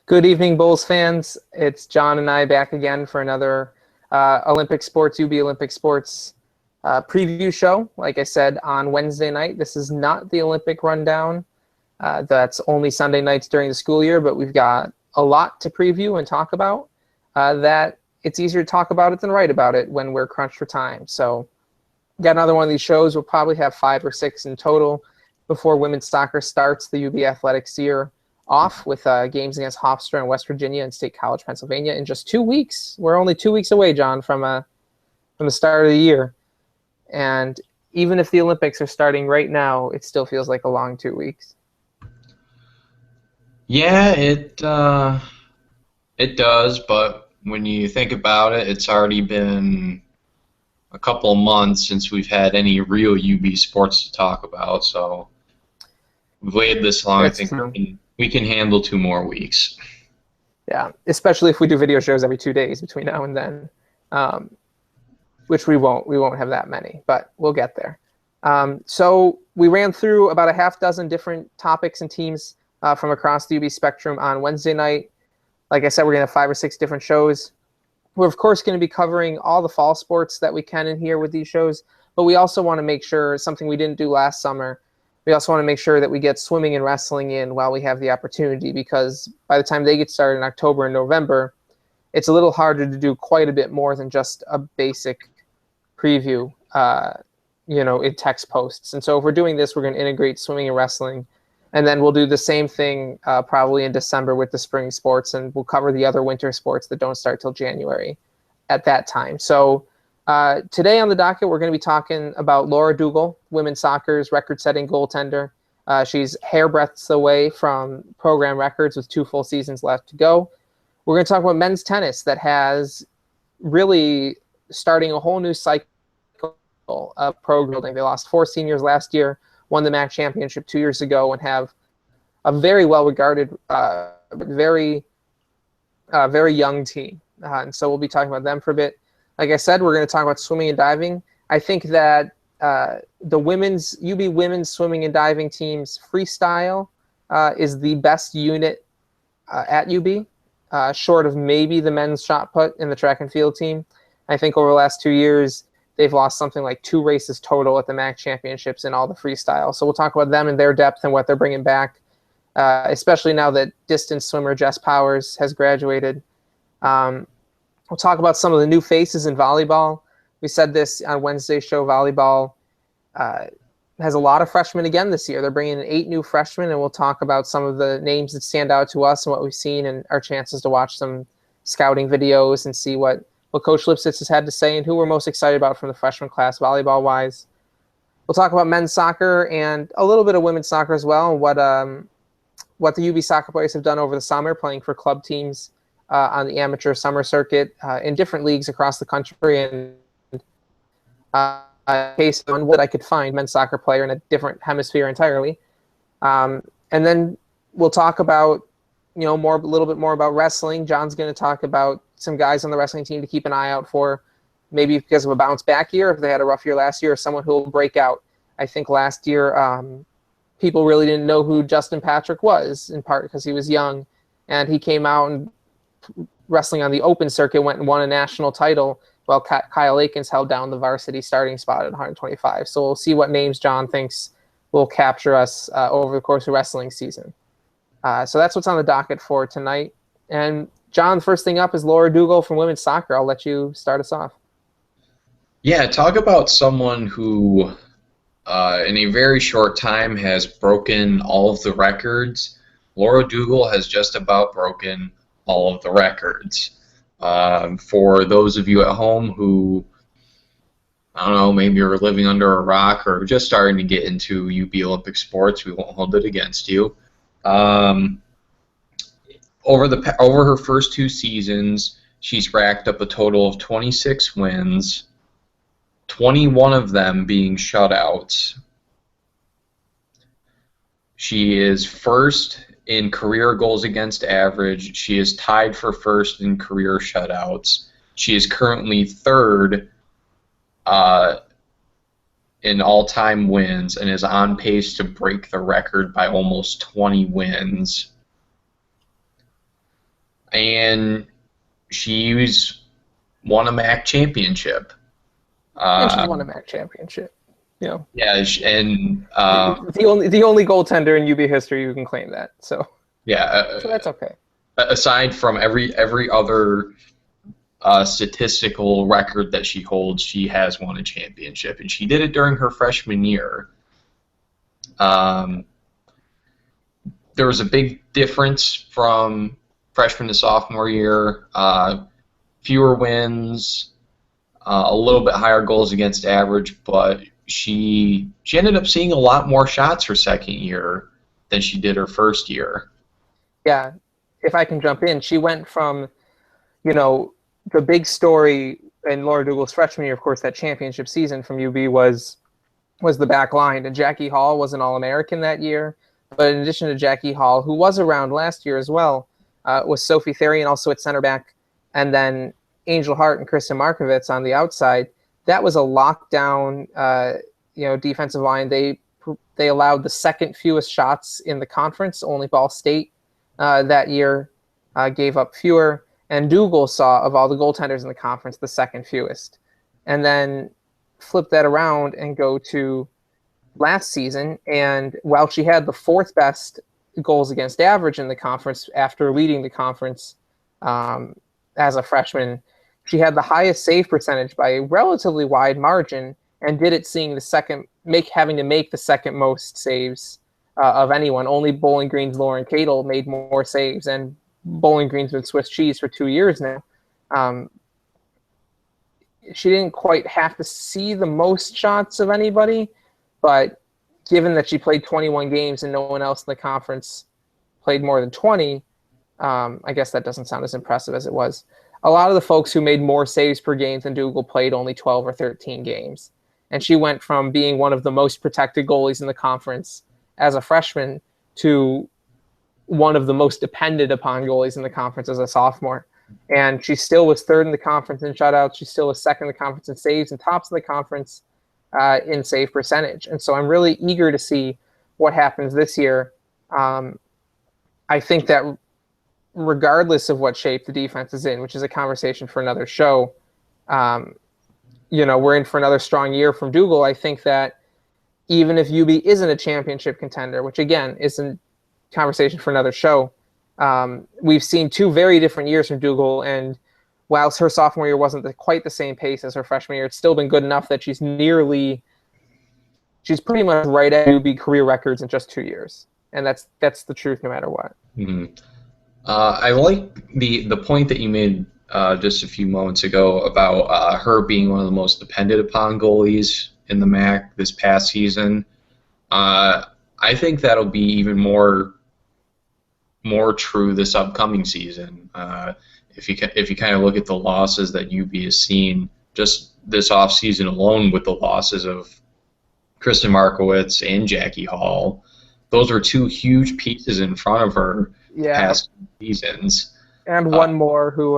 Good evening, Bulls fans. It's John and I back again for another Olympic Sports, UB Olympic Sports preview show. Like I said, on Wednesday night. This is not the Olympic rundown. That's only Sunday nights during the school year, but we've got a lot to preview and talk about that it's easier to talk about it than write about it when we're crunched for time. So got another one of these shows. We'll probably have 5 or 6 in total before women's soccer starts the UB Athletics year off with games against Hofstra and West Virginia and State College, Pennsylvania in just 2 weeks. We're only 2 weeks away, John, from the start of the year. And even if the Olympics are starting right now, it still feels like a long 2 weeks. Yeah, it does, but when you think about it, it's already been a couple of months since we've had any real UB sports to talk about, so we've waited this long. That's I think true. we can handle 2 more weeks. Yeah, especially if we do video shows every 2 days between now and then, which we won't. We won't have that many, but we'll get there. So we ran through about a half dozen different topics and teams from across the UB spectrum on Wednesday night. Like I said, we're going to have 5 or 6 different shows. We're, of course, going to be covering all the fall sports that we can in here with these shows, but we also want to make sure, something we didn't do last summer, we also want to make sure that we get swimming and wrestling in while we have the opportunity, because by the time they get started in October and November, it's a little harder to do quite a bit more than just a basic preview, in text posts. And so if we're doing this, we're going to integrate swimming and wrestling, and then we'll do the same thing probably in December with the spring sports, and we'll cover the other winter sports that don't start till January at that time. So today on the docket, we're going to be talking about Laura Dougal, women's soccer's record-setting goaltender. She's hairbreadths away from program records with 2 full seasons left to go. We're going to talk about men's tennis that has really starting a whole new cycle of pro building. They lost 4 seniors last year, won the MAC championship 2 years ago, and have a very well-regarded, very young team. And so we'll be talking about them for a bit. Like I said, we're going to talk about swimming and diving. I think that the UB women's swimming and diving team's freestyle is the best unit at UB, short of maybe the men's shot put in the track and field team. I think over the last 2 years, they've lost something like 2 races total at the MAC championships in all the freestyle. So we'll talk about them and their depth and what they're bringing back, especially now that distance swimmer Jess Powers has graduated. We'll talk about some of the new faces in volleyball. We said this on Wednesday's show. Volleyball has a lot of freshmen again this year. They're bringing in 8 new freshmen, and we'll talk about some of the names that stand out to us and what we've seen and our chances to watch some scouting videos and see what Coach Lipsitz has had to say and who we're most excited about from the freshman class volleyball-wise. We'll talk about men's soccer and a little bit of women's soccer as well, and what the UB soccer players have done over the summer playing for club teams on the amateur summer circuit in different leagues across the country, and case on what I could find men's soccer player in a different hemisphere entirely. And then we'll talk about, a little bit more about wrestling. John's going to talk about some guys on the wrestling team to keep an eye out for, maybe because of a bounce back year, if they had a rough year last year, or someone who will break out. I think last year people really didn't know who Justin Patrick was, in part because he was young, and he came out and wrestling on the open circuit went and won a national title while Kyle Aikens held down the varsity starting spot at 125. So we'll see what names John thinks will capture us over the course of wrestling season. So that's what's on the docket for tonight. And John, first thing up is Laura Dougal from women's soccer. I'll let you start us off. Yeah, talk about someone who in a very short time has broken all of the records. Laura Dougal has just about broken all of the records. For those of you at home who, I don't know, maybe you're living under a rock or just starting to get into UB Olympic sports, we won't hold it against you. Over her first 2 seasons, she's racked up a total of 26 wins, 21 of them being shutouts. She is first in career goals against average. She is tied for first in career shutouts. She is currently third in all-time wins and is on pace to break the record by almost 20 wins. and she's won a MAC championship. And she's won a MAC championship. You know. Yeah, and the only goaltender in UB history who can claim that. So yeah, so that's okay. Aside from every other statistical record that she holds, she has won a championship, and she did it during her freshman year. There was a big difference from freshman to sophomore year. Fewer wins, a little bit higher goals against average, but she ended up seeing a lot more shots her second year than she did her first year. Yeah, if I can jump in, she went from, you know, the big story in Laura Dougall's freshman year, of course, that championship season from UB was the back line. And Jackie Hall was an All-American that year. But in addition to Jackie Hall, who was around last year as well, was Sophie Therian also at center back, and then Angel Hart and Kristen Markovitz on the outside. That was a lockdown, defensive line. They allowed the second fewest shots in the conference. Only Ball State that year gave up fewer. And Dougall saw, of all the goaltenders in the conference, the second fewest. And then flip that around and go to last season. And while she had the fourth best goals against average in the conference after leading the conference as a freshman, she had the highest save percentage by a relatively wide margin, and did it seeing having to make the second most saves of anyone. Only Bowling Green's Lauren Cadle made more saves, and Bowling Green's been Swiss cheese for 2 years now. She didn't quite have to see the most shots of anybody, but given that she played 21 games and no one else in the conference played more than 20, I guess that doesn't sound as impressive as it was. A lot of the folks who made more saves per game than Dougall played only 12 or 13 games. And she went from being one of the most protected goalies in the conference as a freshman to one of the most depended upon goalies in the conference as a sophomore. And she still was third in the conference in shutouts. She still was second in the conference in saves, and tops in the conference in save percentage. And so I'm really eager to see what happens this year. I think that regardless of what shape the defense is in, which is a conversation for another show, we're in for another strong year from Dougall. I think that even if UB isn't a championship contender, which again is a conversation for another show, we've seen two very different years from Dougall, and whilst her sophomore year wasn't quite the same pace as her freshman year, it's still been good enough that she's pretty much right at UB career records in just 2 years, and that's the truth no matter what. Mm-hmm. I like the point that you made just a few moments ago about her being one of the most depended upon goalies in the MAC this past season. I think that'll be even more true this upcoming season. If you kind of look at the losses that UB has seen just this offseason alone, with the losses of Kristen Markowitz and Jackie Hall, those are two huge pieces in front of her past seasons. And one more who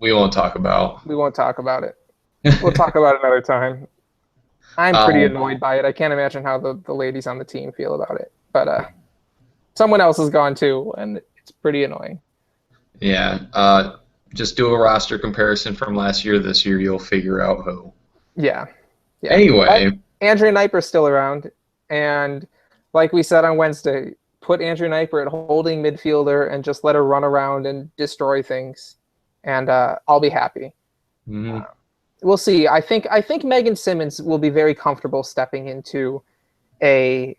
we won't talk about. We won't talk about it. We'll talk about it another time. I'm pretty annoyed by it. I can't imagine how the ladies on the team feel about it. But someone else is gone too, and it's pretty annoying. Yeah. Just do a roster comparison from last year to this year. You'll figure out who. Yeah. Anyway. Andrea Kniper's still around. And like we said on Wednesday, put Andrea Kniper at holding midfielder and just let her run around and destroy things. And I'll be happy. Mm-hmm. We'll see. I think Megan Simmons will be very comfortable stepping into a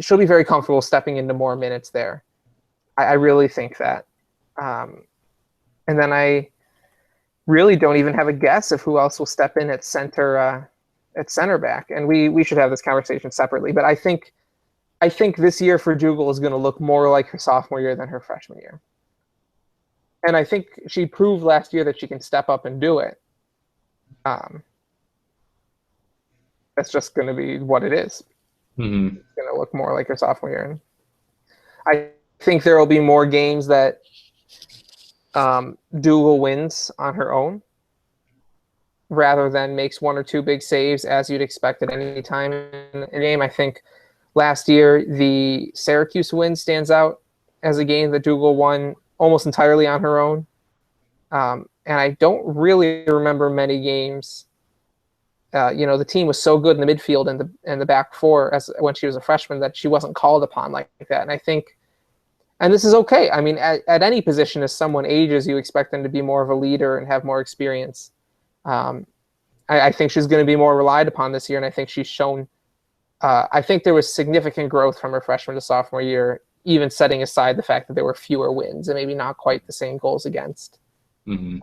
she'll be very comfortable stepping into more minutes there. I really think that. And then I really don't even have a guess of who else will step in at center back. And we should have this conversation separately. But I think this year for Dougall is going to look more like her sophomore year than her freshman year. And I think she proved last year that she can step up and do it. That's just going to be what it is. Mm-hmm. It's going to look more like her sophomore year. And I think there will be more games that Dougall wins on her own rather than makes one or two big saves as you'd expect at any time in a game. I think Last year, the Syracuse win stands out as a game that Dougal won almost entirely on her own. And I don't really remember many games. The team was so good in the midfield and the back four when she was a freshman that she wasn't called upon like that. And I think, and this is okay. I mean, at any position, as someone ages, you expect them to be more of a leader and have more experience. I think she's going to be more relied upon this year, and I think she's shown. I think there was significant growth from her freshman to sophomore year, even setting aside the fact that there were fewer wins and maybe not quite the same goals against. Mm-hmm.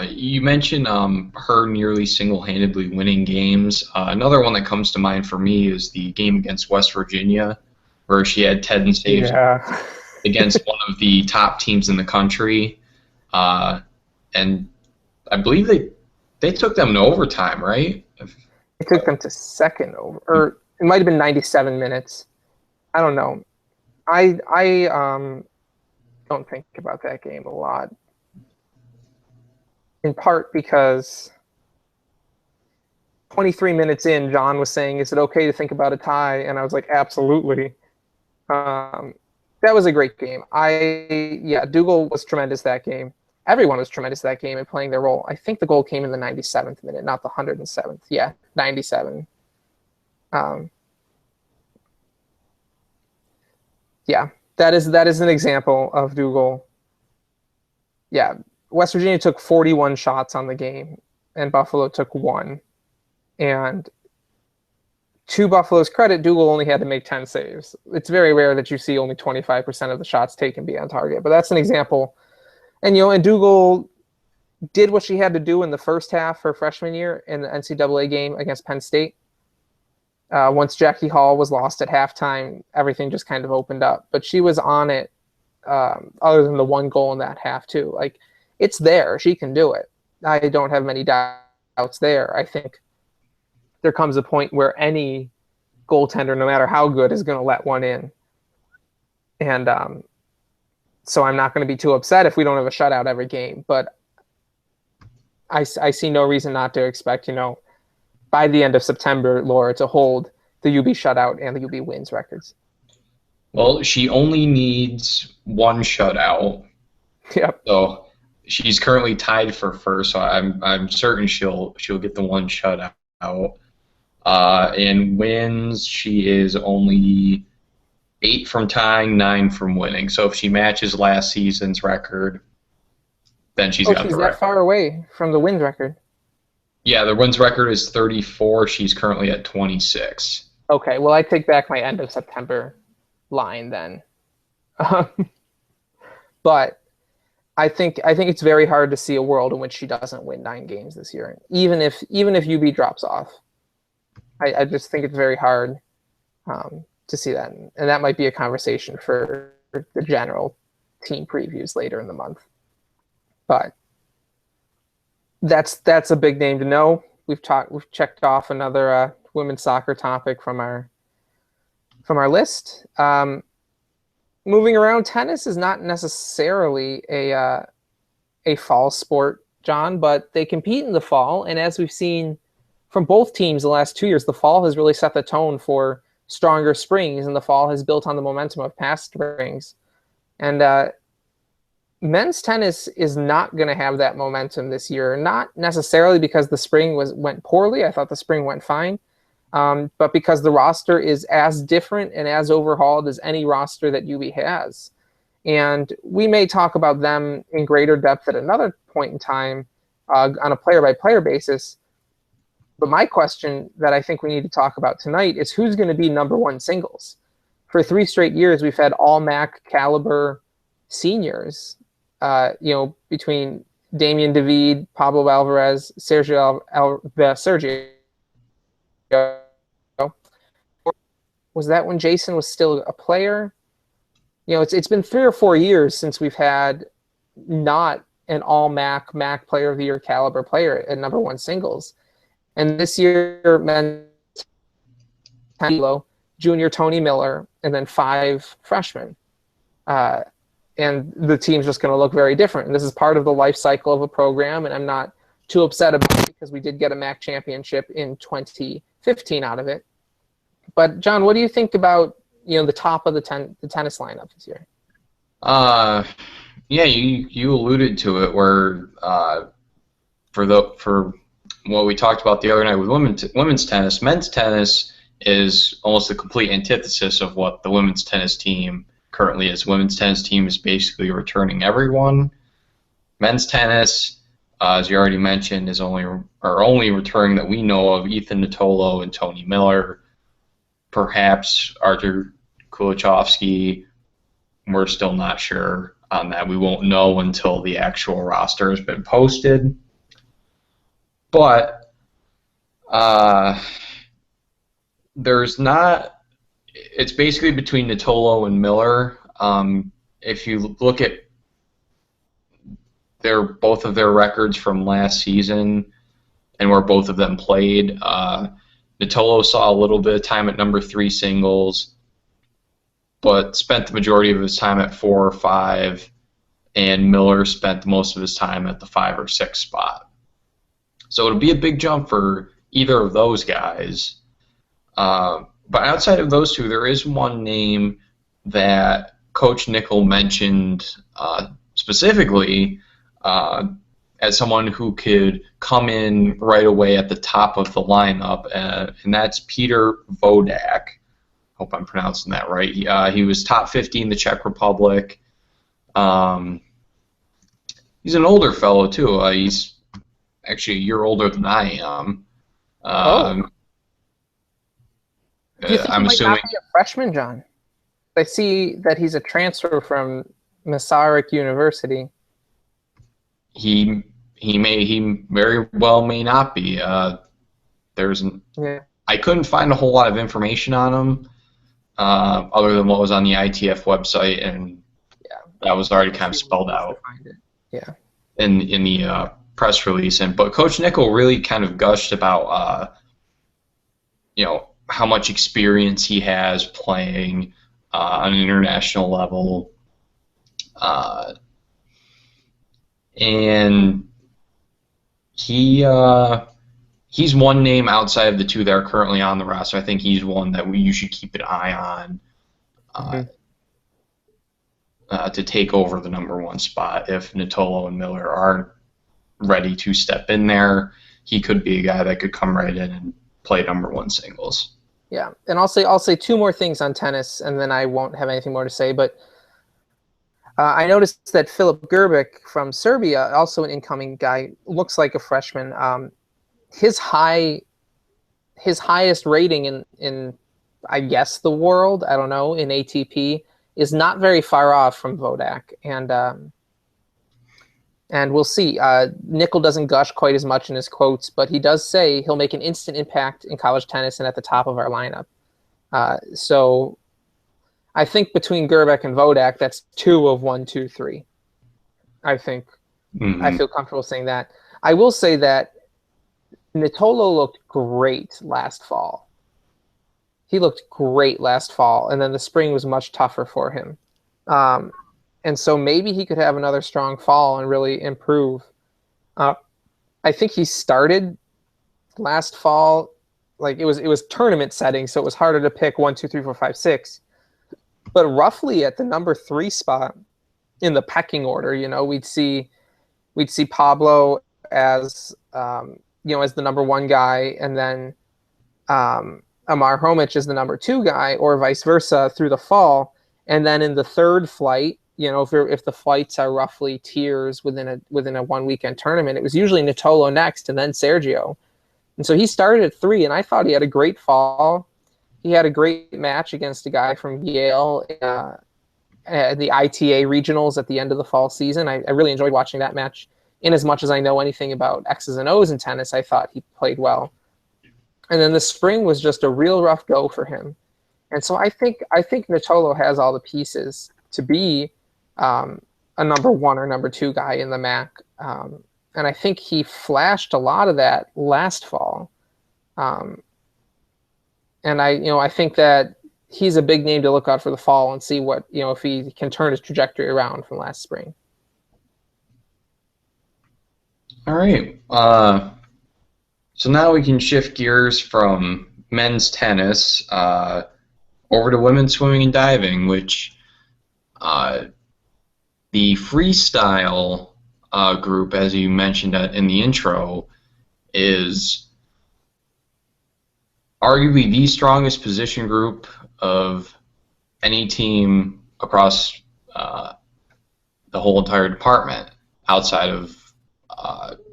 You mentioned her nearly single-handedly winning games. Another one that comes to mind for me is the game against West Virginia, where she had 10 saves against one of the top teams in the country. And I believe they took them to overtime, right? It took them to second over, or it might have been 97 minutes. I don't know. I don't think about that game a lot. In part because 23 minutes in, John was saying, "Is it okay to think about a tie?" And I was like, "Absolutely." That was a great game. Dougal was tremendous that game. Everyone was tremendous that game in playing their role. I think the goal came in the 97th minute, not the 107th. Yeah, 97. That is an example of Dougal. Yeah, West Virginia took 41 shots on the game, and Buffalo took 1. And to Buffalo's credit, Dougal only had to make 10 saves. It's very rare that you see only 25% of the shots taken be on target, but that's an example. And and Dougal did what she had to do in the first half her freshman year in the NCAA game against Penn State. Once Jackie Hall was lost at halftime, everything just kind of opened up. But she was on it, other than the one goal in that half too. Like, it's there. She can do it. I don't have many doubts there. I think there comes a point where any goaltender, no matter how good, is going to let one in. And so I'm not going to be too upset if we don't have a shutout every game. But I see no reason not to expect, by the end of September, Laura, to hold the UB shutout and the UB wins records. Well, she only needs one shutout. Yep. So she's currently tied for first. So I'm certain she'll get the one shutout. In wins, she is only 8 from tying, 9 from winning. So if she matches last season's record, then she's got the record. She's that far away from the wins record. Yeah, the wins record is 34. She's currently at 26. Okay, well, I take back my end of September line then. But I think it's very hard to see a world in which she doesn't win 9 games this year, even if UB drops off. I just think it's very hard to see that, and that might be a conversation for the general team previews later in the month. But that's a big name to know. We've checked off another women's soccer topic from our list. Moving around, tennis is not necessarily a fall sport, John, but they compete in the fall, and as we've seen from both teams the last 2 years, the fall has really set the tone for stronger springs, and the fall has built on the momentum of past springs. And men's tennis is not going to have that momentum this year, not necessarily because the spring went poorly. I thought the spring went fine, but because the roster is as different and as overhauled as any roster that UB has. And we may talk about them in greater depth at another point in time on a player-by-player basis. But my question that I think we need to talk about tonight is who's going to be number 1 singles. For 3 straight years, we've had all MAC caliber seniors, between Damien David, Pablo Alvarez, Sergio. Was that when Jason was still a player? It's been 3 or 4 years since we've had not an all MAC player of the year caliber player at number 1 singles. And this year, men's junior Tony Miller, and then 5 freshmen. And the team's just going to look very different. And this is part of the life cycle of a program, and I'm not too upset about it because we did get a MAC championship in 2015 out of it. But John, what do you think about the top of the tennis lineup this year? Yeah, you alluded to it where for what we talked about the other night with women's tennis, men's tennis is almost the complete antithesis of what the women's tennis team currently is. Women's tennis team is basically returning everyone. Men's tennis, as you already mentioned, is only returning that we know of Ethan Nittolo and Tony Miller, perhaps Artur Kulichovsky. We're still not sure on that. We won't know until the actual roster has been posted. But there's not. It's basically between Nittolo and Miller. If you look at both of their records from last season and where both of them played, Nittolo saw a little bit of time at number 3 singles, but spent the majority of his time at 4 or 5, and Miller spent most of his time at the 5 or 6 spot. So it'll be a big jump for either of those guys. But outside of those two, there is one name that Coach Nicol mentioned specifically as someone who could come in right away at the top of the lineup, and that's Peter Vodak. Hope I'm pronouncing that right. He was top 50 in the Czech Republic. He's an older fellow, too. He's actually a year older than I am. Do you think I'm he might assuming not be a freshman, John? I see that he's a transfer from Masaryk University. he very well may not be. I couldn't find a whole lot of information on him other than what was on the ITF website, and that was already kind of spelled out in the press release. But Coach Nicol really kind of gushed about how much experience he has playing on an international level, and he's one name outside of the two that are currently on the roster. I think he's one that you should keep an eye on to take over the number 1 spot. If Nittolo and Miller aren't ready to step in there, he could be a guy that could come right in and play number 1 singles. Yeah, and I'll say 2 more things on tennis, and then I won't have anything more to say. But I noticed that Filip Grbić from Serbia, also an incoming guy, looks like a freshman. His highest rating in I guess the world, I don't know, in ATP is not very far off from Vodak, and we'll see. Nicol doesn't gush quite as much in his quotes, but he does say he'll make an instant impact in college tennis and at the top of our lineup. So I think between Grbić and Vodak, that's 2 of 1, 2, 3. I think I feel comfortable saying that. I will say that Nittolo looked great last fall. He looked great last fall, and then the spring was much tougher for him. And so maybe he could have another strong fall and really improve. I think he started last fall, like it was tournament setting, so it was harder to pick 1, 2, 3, 4, 5, 6. But roughly at the number 3 spot in the pecking order, we'd see Pablo as as the number 1 guy, and then Amar Homich as the number 2 guy, or vice versa through the fall. And then in the third flight, if the flights are roughly tiers within a 1 weekend tournament, it was usually Nittolo next and then Sergio. And so he started at 3, and I thought he had a great fall. He had a great match against a guy from Yale at the ITA regionals at the end of the fall season. I really enjoyed watching that match. In as much as I know anything about X's and O's in tennis, I thought he played well. And then the spring was just a real rough go for him. And so I think Nittolo has all the pieces to be a number 1 or number 2 guy in the MAC. And I think he flashed a lot of that last fall. And I think that he's a big name to look out for the fall and see what, if he can turn his trajectory around from last spring. All right. So now we can shift gears from men's tennis, over to women's swimming and diving, which the freestyle group, as you mentioned in the intro, is arguably the strongest position group of any team across the whole entire department, outside of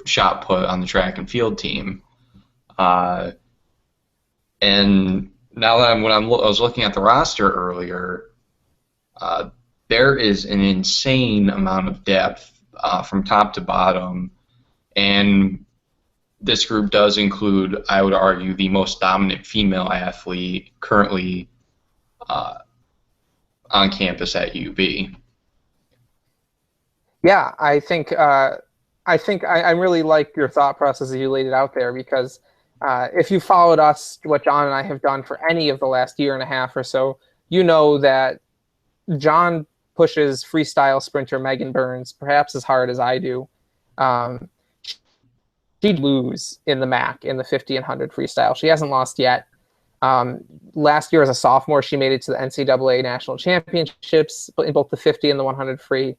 shot put on the track and field team. And now that I was looking at the roster earlier, there is an insane amount of depth from top to bottom, and this group does include, I would argue, the most dominant female athlete currently on campus at UB. Yeah, I think I really like your thought process as you laid it out there, because if you followed us, what John and I have done for any of the last year and a half or so, you know that John pushes freestyle sprinter Megan Burns perhaps as hard as I do. She'd lose in the MAC in the 50 and 100 freestyle. She hasn't lost yet. Last year as a sophomore, she made it to the NCAA national championships in both the 50 and the 100 free.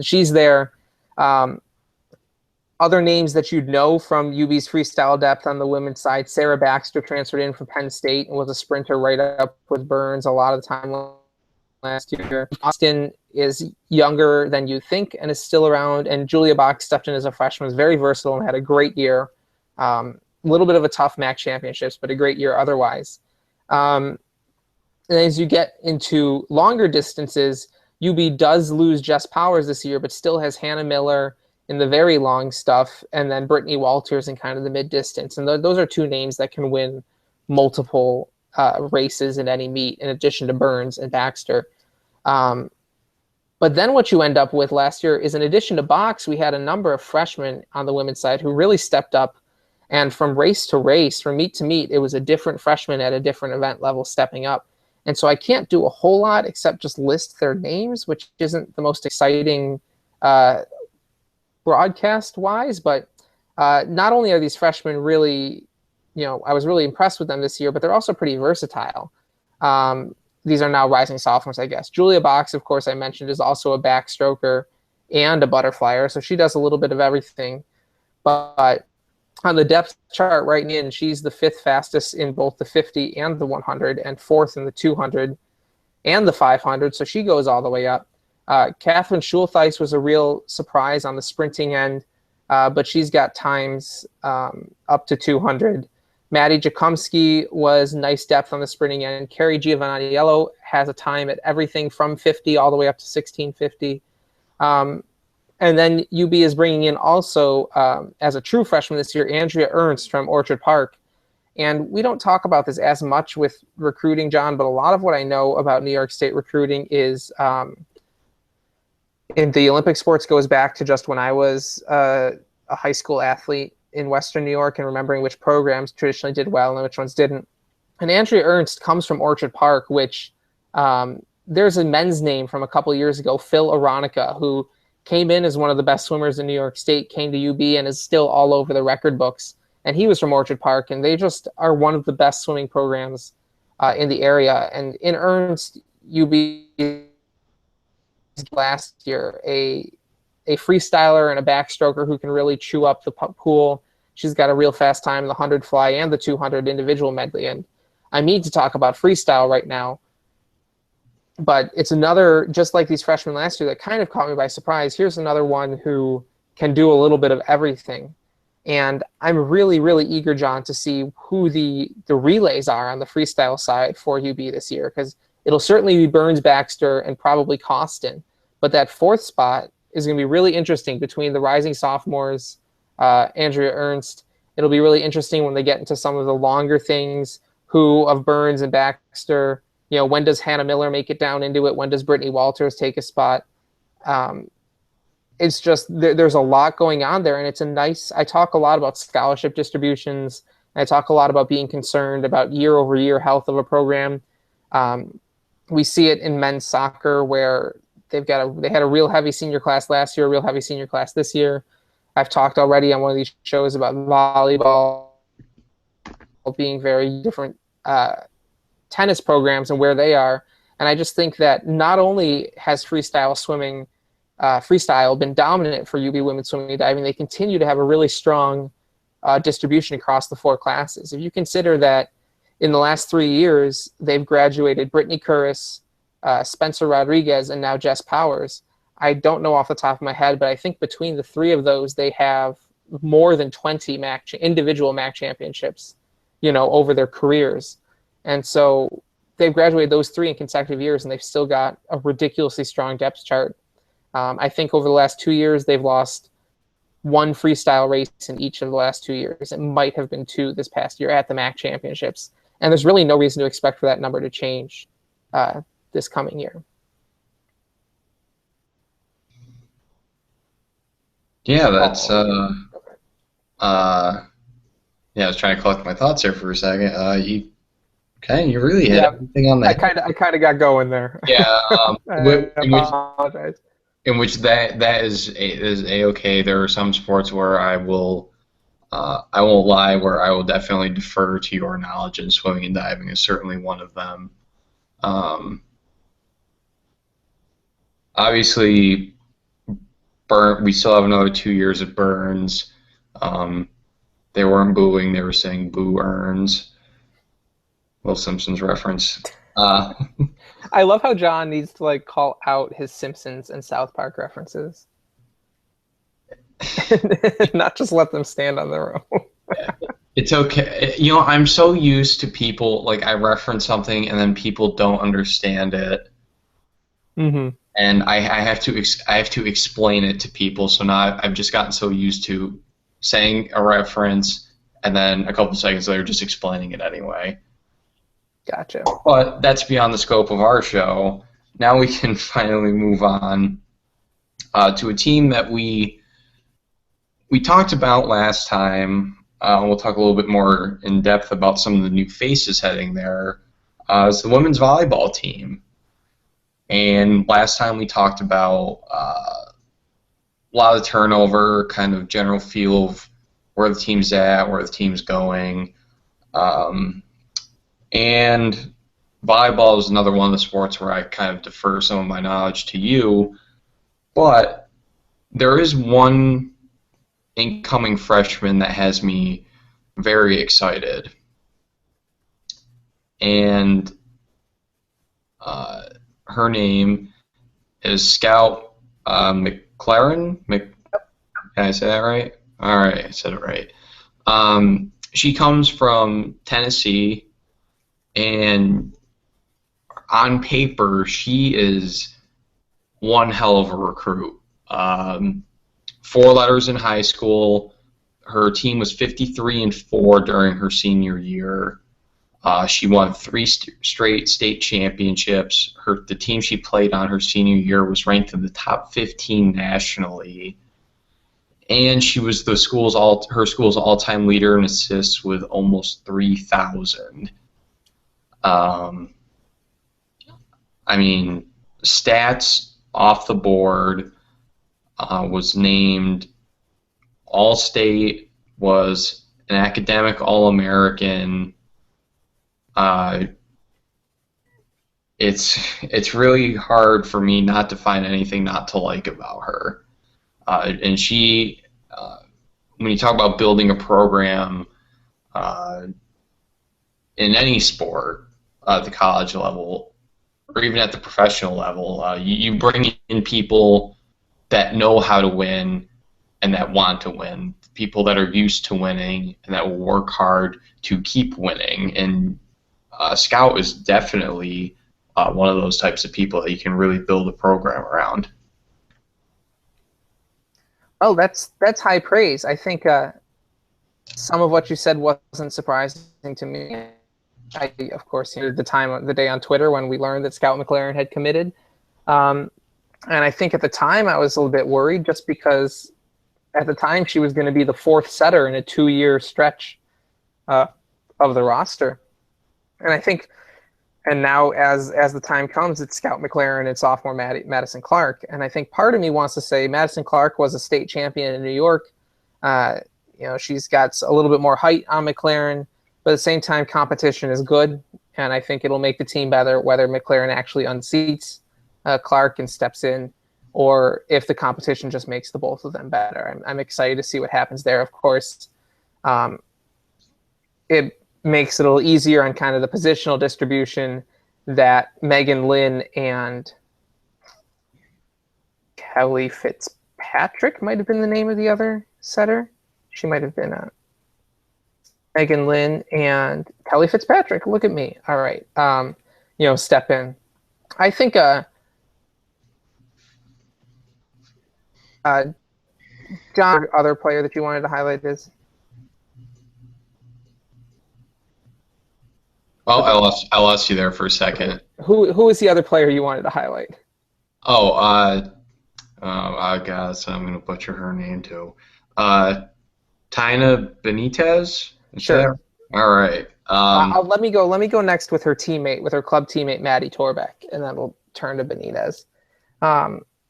She's there. Other names that you'd know from UB's freestyle depth on the women's side: Sarah Baxter transferred in from Penn State and was a sprinter right up with Burns a lot of the time last year. Austin is younger than you think and is still around, and Julia Bach stepped in as a freshman, was very versatile and had a great year. A little bit of a tough MAC championships, but a great year otherwise. And as you get into longer distances, UB does lose Jess Powers this year, but still has Hannah Miller in the very long stuff, and then Brittany Walters in kind of the mid-distance. And those are two names that can win multiple races in any meet, in addition to Burns and Baxter. But then what you end up with last year is, in addition to Box, we had a number of freshmen on the women's side who really stepped up. And from race to race, from meet to meet, it was a different freshman at a different event level stepping up. And so I can't do a whole lot except just list their names, which isn't the most exciting broadcast-wise. But not only are these freshmen really, I was really impressed with them this year, but they're also pretty versatile. These are now rising sophomores, I guess. Julia Box, of course, I mentioned, is also a backstroker and a butterflyer, so she does a little bit of everything. But on the depth chart right in, she's the 5th fastest in both the 50 and the 100, and 4th in the 200 and the 500, so she goes all the way up. Catherine Schultheis was a real surprise on the sprinting end, but she's got times up to 200. Maddie Jakomski was nice depth on the sprinting end. Carrie Giovanniello has a time at everything from 50 all the way up to 1650. And then UB is bringing in also, as a true freshman this year, Andrea Ernst from Orchard Park. And we don't talk about this as much with recruiting, John, but a lot of what I know about New York State recruiting is in the Olympic sports goes back to just when I was a high school athlete in Western New York and remembering which programs traditionally did well and which ones didn't. And Andrea Ernst comes from Orchard Park, which there's a men's name from a couple of years ago, Phil Aronica, who came in as one of the best swimmers in New York State, came to UB, and is still all over the record books. And he was from Orchard Park, and they just are one of the best swimming programs in the area. And in Ernst, UB last year, a freestyler and a backstroker who can really chew up the pool. She's got a real fast time in the 100 fly and the 200 individual medley. And I need to talk about freestyle right now, but it's another, just like these freshmen last year, that kind of caught me by surprise. Here's another one who can do a little bit of everything. And I'm really, really eager, John, to see who the relays are on the freestyle side for UB this year, because it'll certainly be Burns, Baxter, and probably Costin. But that 4th spot is going to be really interesting between the rising sophomores, Andrea Ernst. It'll be really interesting when they get into some of the longer things, who of Burns and Baxter, when does Hannah Miller make it down into it? When does Brittany Walters take a spot? It's just, there's a lot going on there, and it's I talk a lot about scholarship distributions, and I talk a lot about being concerned about year-over-year health of a program. We see it in men's soccer, where they had a real heavy senior class last year, a real heavy senior class this year. I've talked already on one of these shows about volleyball being very different tennis programs and where they are. And I just think that not only has freestyle swimming, freestyle been dominant for UB women's swimming and diving, they continue to have a really strong distribution across the 4 classes. If you consider that in the last 3 years, they've graduated Brittany Curris, Spencer Rodriguez, and now Jess Powers. I don't know off the top of my head, but I think between the 3 of those, they have more than 20 individual MAC championships, over their careers. And so they've graduated those 3 in consecutive years, and they've still got a ridiculously strong depth chart. I think over the last 2 years, they've lost 1 freestyle race in each of the last 2 years. It might have been 2 this past year at the MAC championships. And there's really no reason to expect for that number to change this coming year. Yeah, that's yeah, I was trying to collect my thoughts there for a second. You really hit everything on that. I kind of got going there. Yeah, I apologize. In which that is a-okay. There are some sports where I won't lie, where I will definitely defer to your knowledge, and swimming and diving is certainly one of them. Obviously, we still have another 2 years at Burns. They weren't booing; they were saying "boo earns." Will Simpsons reference. I love how John needs to call out his Simpsons and South Park references, not just let them stand on their own. It's okay. I'm so used to people I reference something and then people don't understand it, and I have to explain it to people. So now I've just gotten so used to saying a reference and then a couple seconds later just explaining it anyway. Gotcha. But that's beyond the scope of our show. Now we can finally move on to a team that we talked about last time. We'll talk a little bit more in depth about some of the new faces heading there. It's the women's volleyball team. And last time we talked about a lot of turnover, kind of general feel of where the team's at, where the team's going. And volleyball is another one of the sports where I kind of defer some of my knowledge to you. But there is one incoming freshman that has me very excited. And her name is Scout McLaren. Can I say that right? All right, I said it right. She comes from Tennessee. And on paper, she is one hell of a recruit. 4 letters in high school. Her team was 53-4 during her senior year. She won 3 straight state championships. The team she played on her senior year was ranked in the top 15 nationally. And she was her school's all-time leader in assists with almost 3,000. Stats off the board, was named All-State, was an academic All-American. It's really hard for me not to find anything not to like about her. And she, when you talk about building a program in any sport, at the college level, or even at the professional level, you bring in people that know how to win and that want to win, people that are used to winning and that will work hard to keep winning. And Scout is definitely one of those types of people that you can really build a program around. Oh, that's high praise. I think some of what you said wasn't surprising to me. I, of course, the day on Twitter when we learned that Scout McLaren had committed. And I think at the time I was a little bit worried just because at the time she was going to be the 4th setter in a 2-year stretch of the roster. And I think, and now as the time comes, it's Scout McLaren and sophomore Madison Clark. And I think part of me wants to say Madison Clark was a state champion in New York. She's got a little bit more height on McLaren. But at the same time, competition is good, and I think it'll make the team better whether McLaren actually unseats Clark and steps in, or if the competition just makes the both of them better. I'm excited to see what happens there. Of course, it makes it a little easier on kind of the positional distribution that Megan Lynn and Kelly Fitzpatrick might have been the name of the other setter. She might have been Megan Lynn and Kelly Fitzpatrick. Look at me. All right. Step in. I think John, other player that you wanted to highlight is? Well, I lost you there for a second. Who is the other player you wanted to highlight? Oh, I guess I'm gonna butcher her name too. Taina Benitez. Sure. All right. Let me go next with her club teammate Maddie Torbeck, and then we'll turn to Benitez,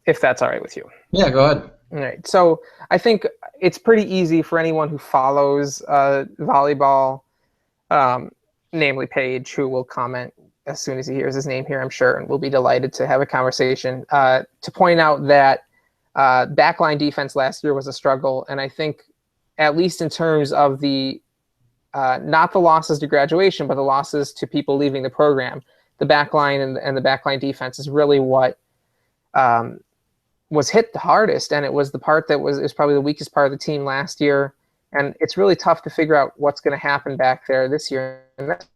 if that's all right with you. Yeah, go ahead. All right. So I think it's pretty easy for anyone who follows volleyball, namely Paige, who will comment as soon as he hears his name here, I'm sure, and we'll be delighted to have a conversation, to point out that backline defense last year was a struggle, and I think at least in terms of the not the losses to graduation, but the losses to people leaving the program, the backline and the backline defense is really what was hit the hardest, and it was the part that was probably the weakest part of the team last year, and it's really tough to figure out what's going to happen back there this year, and that's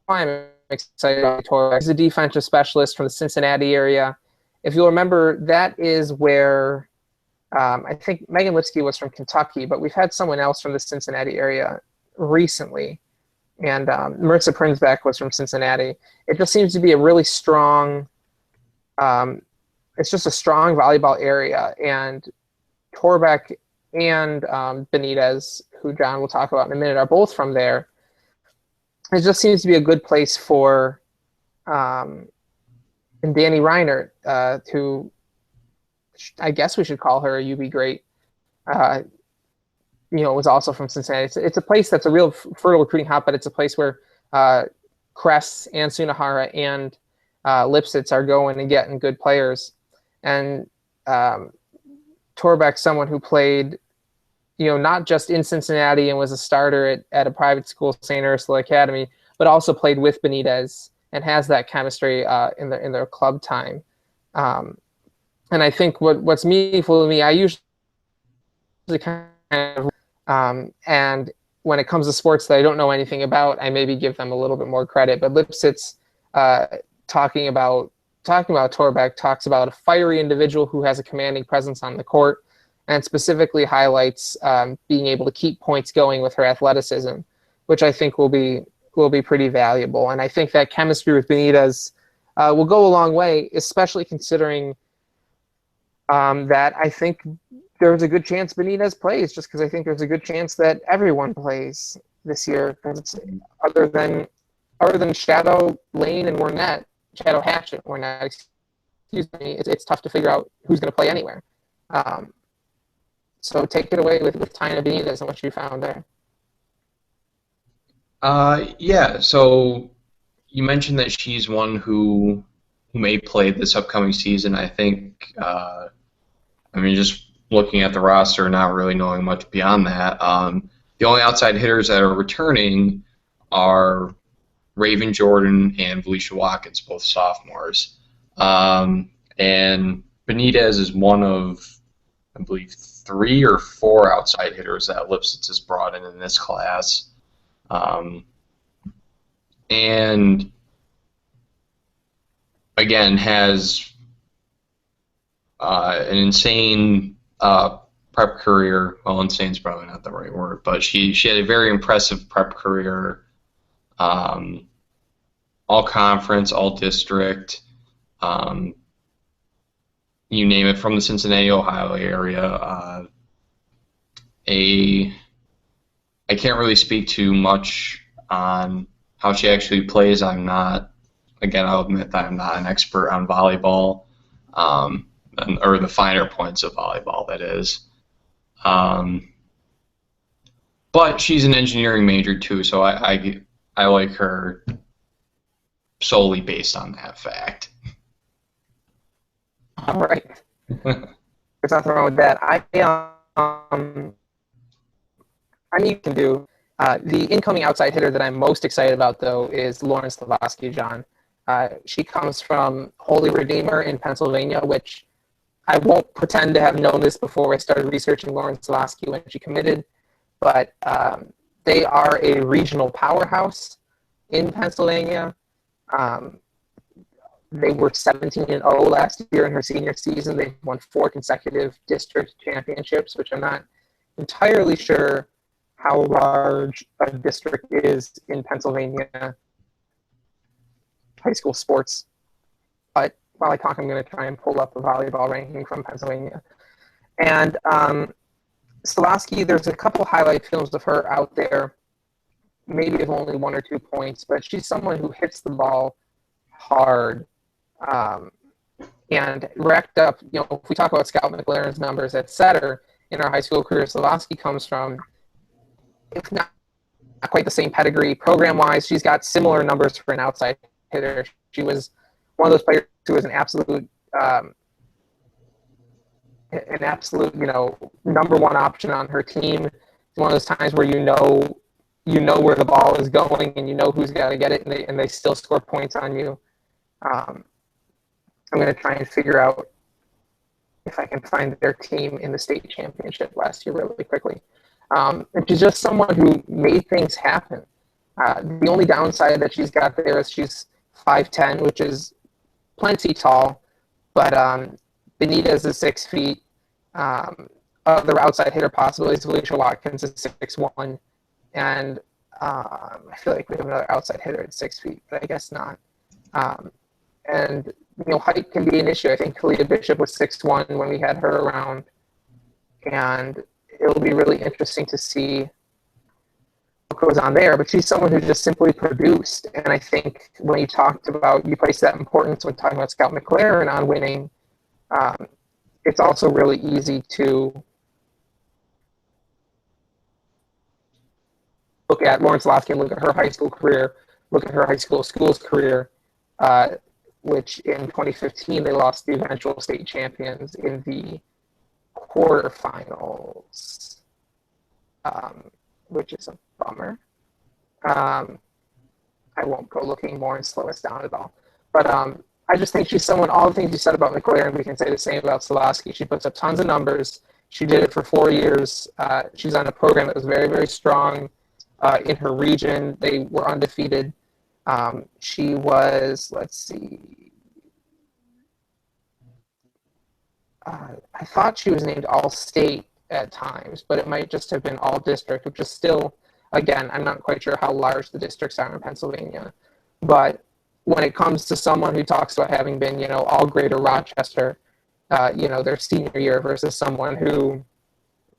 why I'm excited about Torbeck. He's a defensive specialist from the Cincinnati area. If you'll remember, that is where I think Megan Lipsky was from Kentucky, but we've had someone else from the Cincinnati area recently, and Marissa Prinsbeck was from Cincinnati. It just seems to be a really strong it's just a strong volleyball area, and Torbeck and Benitez, who John will talk about in a minute, are both from there. It just seems to be a good place for and Danny Reinert, who I guess we should call her a UB great, was also from Cincinnati. It's a place that's a real fertile recruiting hotbed. It's a place where Kress and Sunahara and Lipsitz are going and getting good players. And Torbeck's someone who played, not just in Cincinnati and was a starter at a private school, St. Ursula Academy, but also played with Benitez and has that chemistry in their club time. And I think what's meaningful to me, I usually kind of and when it comes to sports that I don't know anything about, I maybe give them a little bit more credit. But Lipsitz, talking about Torbeck, talks about a fiery individual who has a commanding presence on the court, and specifically highlights being able to keep points going with her athleticism, which I think will be pretty valuable. And I think that chemistry with Benitez will go a long way, especially considering that I think there's a good chance Benitez plays, just because I think there's a good chance that everyone plays this year. Other than Shadow Lane and Shadow Hatchet, excuse me, it's tough to figure out who's going to play anywhere. So take it away with Taina Benitez and what you found there. Yeah, so you mentioned that she's one who may play this upcoming season. I think, just looking at the roster, not really knowing much beyond that, the only outside hitters that are returning are Raven Jordan and Felicia Watkins, both sophomores. And Benitez is one of, I believe, 3 or 4 outside hitters that Lipsitz has brought in this class. And again, has an insane prep career. Well, insane is probably not the right word, but she had a very impressive prep career. All conference, all district, you name it, from the Cincinnati, Ohio area. I can't really speak too much on how she actually plays. I'll admit that I'm not an expert on volleyball, or the finer points of volleyball, that is. But she's an engineering major too, so I like her solely based on that fact. All right. There's nothing wrong with that. I mean, you can do. The incoming outside hitter that I'm most excited about, though, is Lauren Slavoski, John. She comes from Holy Redeemer in Pennsylvania, which I won't pretend to have known this before I started researching Lauren Slavoski when she committed, but they are a regional powerhouse in Pennsylvania. They were 17-0 last year in her senior season. They've won 4 consecutive district championships, which I'm not entirely sure how large a district is in Pennsylvania high school sports. But while I talk, I'm going to try and pull up the volleyball ranking from Pennsylvania. And Slavoski, there's a couple highlight films of her out there, maybe of only 1 or 2 points, but she's someone who hits the ball hard. And racked up, if we talk about Scout McLaren's numbers at setter in her high school career, Slavoski comes from, if not quite the same pedigree program-wise, she's got similar numbers for an outside hitter. She was one of those players who was an absolute, number one option on her team. It's one of those times where you know where the ball is going and you know who's got to get it, and they still score points on you. I'm going to try and figure out if I can find their team in the state championship last year really quickly. And she's just someone who made things happen. The only downside that she's got there is she's 5'10", which is plenty tall, but Benitez is 6 feet. Other outside hitter possibilities, Alicia Watkins is 6'1", and I feel like we have another outside hitter at 6 feet, but I guess not. And height can be an issue. I think Kalia Bishop was 6'1" when we had her around, and it'll be really interesting to see what goes on there. But she's someone who just simply produced, and I think when you place that importance when talking about Scout McLaren on winning, it's also really easy to look at Lauren Slavoski and look at her high school career, look at her high school schools career, which in 2015 they lost the eventual state champions in the quarterfinals, which is a bummer. I won't go looking more and slow us down at all. But I just think she's someone, all the things you said about McLaren, we can say the same about Slavoski. She puts up tons of numbers. She did it for 4 years. She's on a program that was very, very strong in her region. They were undefeated. She was, let's see, I thought she was named All-State at times, but it might just have been All-District, which is still, again, I'm not quite sure how large the districts are in Pennsylvania. But when it comes to someone who talks about having been, all Greater Rochester, their senior year versus someone who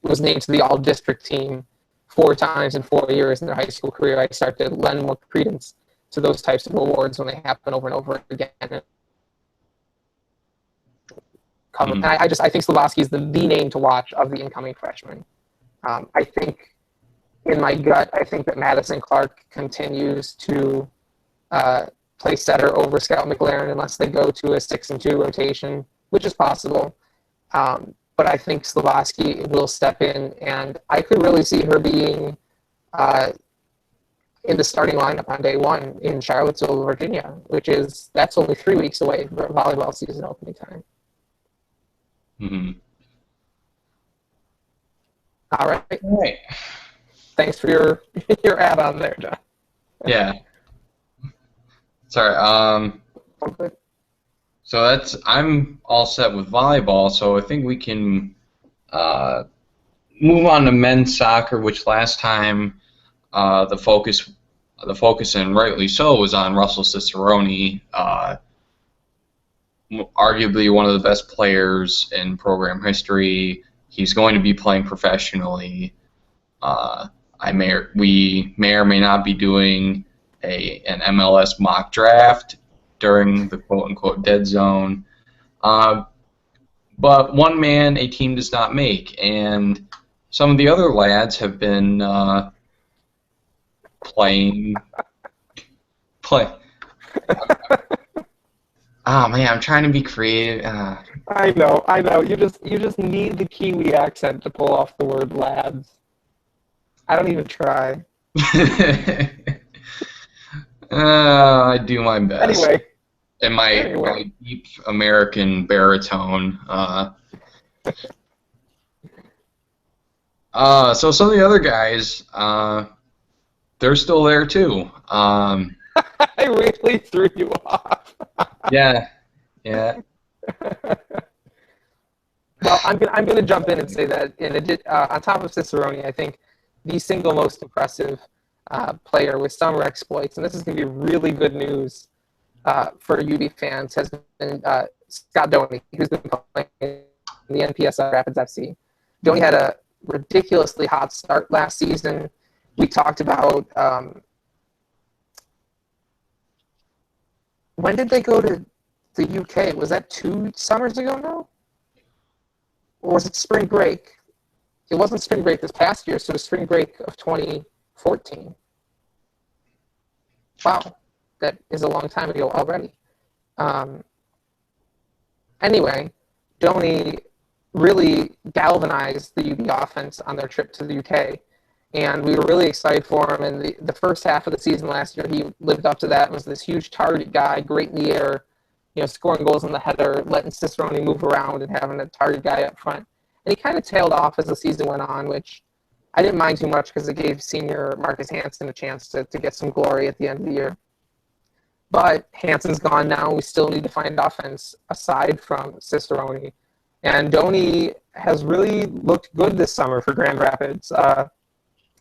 was named to the All-District team 4 times in 4 years in their high school career, I start to lend more credence to those types of awards when they happen over and over again. And I think Slavoski is the name to watch of the incoming freshmen. I think, in my gut, I think that Madison Clark continues to play setter over Scout McLaren unless they go to a 6-2 rotation, which is possible. But I think Slavoski will step in, and I could really see her being in the starting lineup on day 1 in Charlottesville, Virginia, that's only 3 weeks away for volleyball season opening time. Mm-hmm. All right. Thanks for your add-on there, John. Yeah. Sorry. Okay. So I'm all set with volleyball. So I think we can move on to men's soccer, which last time the focus, and rightly so, was on Russell Cicerone, arguably one of the best players in program history. He's going to be playing professionally. We may or may not be doing an MLS mock draft during the quote-unquote dead zone. But one man a team does not make, and some of the other lads have been playing. Oh man, I'm trying to be creative. I know. You just need the Kiwi accent to pull off the word lads. I don't even try. I do my best. Anyway. In my deep American baritone. So some of the other guys, they're still there too. I really threw you off. Yeah. Well, I'm gonna jump in and say that on top of Cicerone, I think the single most impressive player with summer exploits, and this is gonna be really good news for UB fans, has been Scott Doney, who's been playing in the NPSL Rapids FC. Doney had a ridiculously hot start last season. We talked about when did they go to the UK? Was that 2 summers ago now? Or was it spring break? It wasn't spring break this past year, so it was spring break of 2014. Wow, that is a long time ago already. Anyway, Doney really galvanized the UB offense on their trip to the UK, and we were really excited for him. And the first half of the season last year, he lived up to that. Was this huge target guy, great in the air, scoring goals in the header, letting Cicerone move around and having a target guy up front. And he kind of tailed off as the season went on, which I didn't mind too much because it gave senior Marcus Hansen a chance to get some glory at the end of the year. But Hansen's gone now. We still need to find offense aside from Cicerone. And Doney has really looked good this summer for Grand Rapids.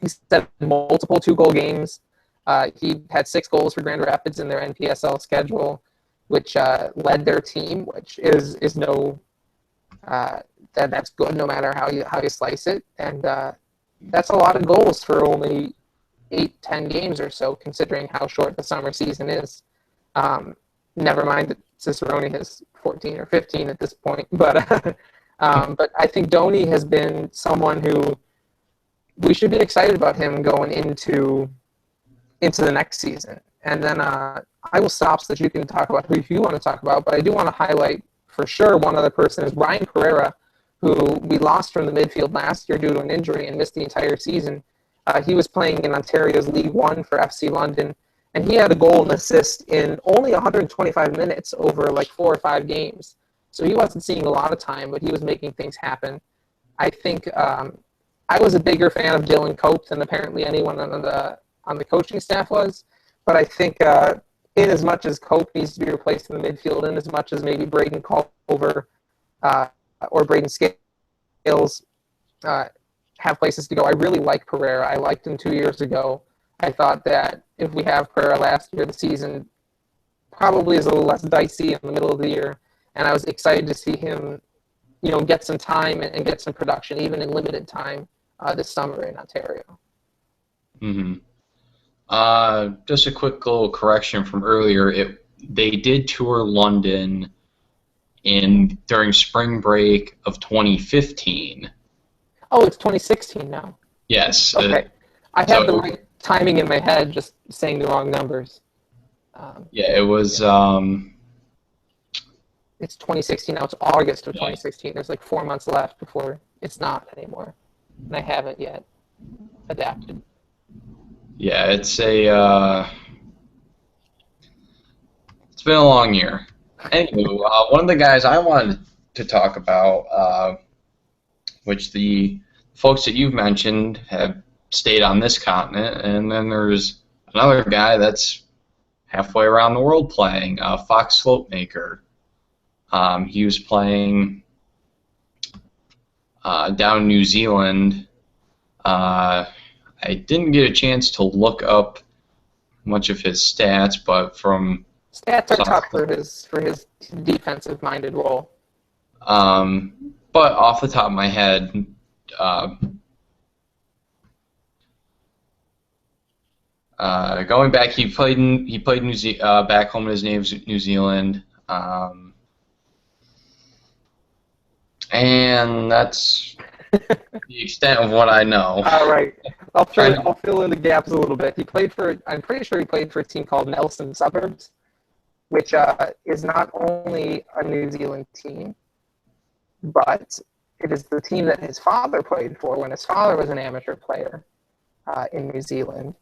He's set multiple 2-goal games. He had 6 goals for Grand Rapids in their NPSL schedule, which led their team, which is no that's good no matter how you slice it. And that's a lot of goals for only 8-10 games or so, considering how short the summer season is. Never mind that Cicerone has 14 or 15 at this point, but I think Doney has been someone who we should be excited about him going into the next season. And then I will stop so that you can talk about who you want to talk about, but I do want to highlight for sure one other person is Ryan Pereira, who we lost from the midfield last year due to an injury and missed the entire season. He was playing in Ontario's League One for FC London, and he had a goal and assist in only 125 minutes over like 4 or 5 games. So he wasn't seeing a lot of time, but he was making things happen. I think I was a bigger fan of Dylan Cope than apparently anyone on the coaching staff was. But I think in as much as Cope needs to be replaced in the midfield, in as much as maybe Braden Culver or Braden Scales have places to go, I really like Pereira. I liked him 2 years ago. I thought that if we have Pereira last year, the season probably is a little less dicey in the middle of the year. And I was excited to see him, get some time and get some production, even in limited time this summer in Ontario. Mm-hmm. Just a quick little correction from earlier. They did tour London during spring break of 2015. Oh, it's 2016 now. Yes. Okay. I have the right timing in my head, just saying the wrong numbers. Yeah, it was... It's 2016 now. It's August of 2016. There's like 4 months left before it's not anymore. And I haven't yet adapted. Yeah, it's been a long year. Anywho, one of the guys I wanted to talk about, which the folks that you've mentioned have stayed on this continent, and then there's another guy that's halfway around the world playing, Fox Slopemaker. He was playing down in New Zealand. I didn't get a chance to look up much of his stats, but from stats are tough for his defensive-minded role. But off the top of my head, going back, he played back home in his native New Zealand, and that's the extent of what I know. All right. I'll fill in the gaps a little bit. I'm pretty sure he played for a team called Nelson Suburbs, which is not only a New Zealand team, but it is the team that his father played for when his father was an amateur player in New Zealand.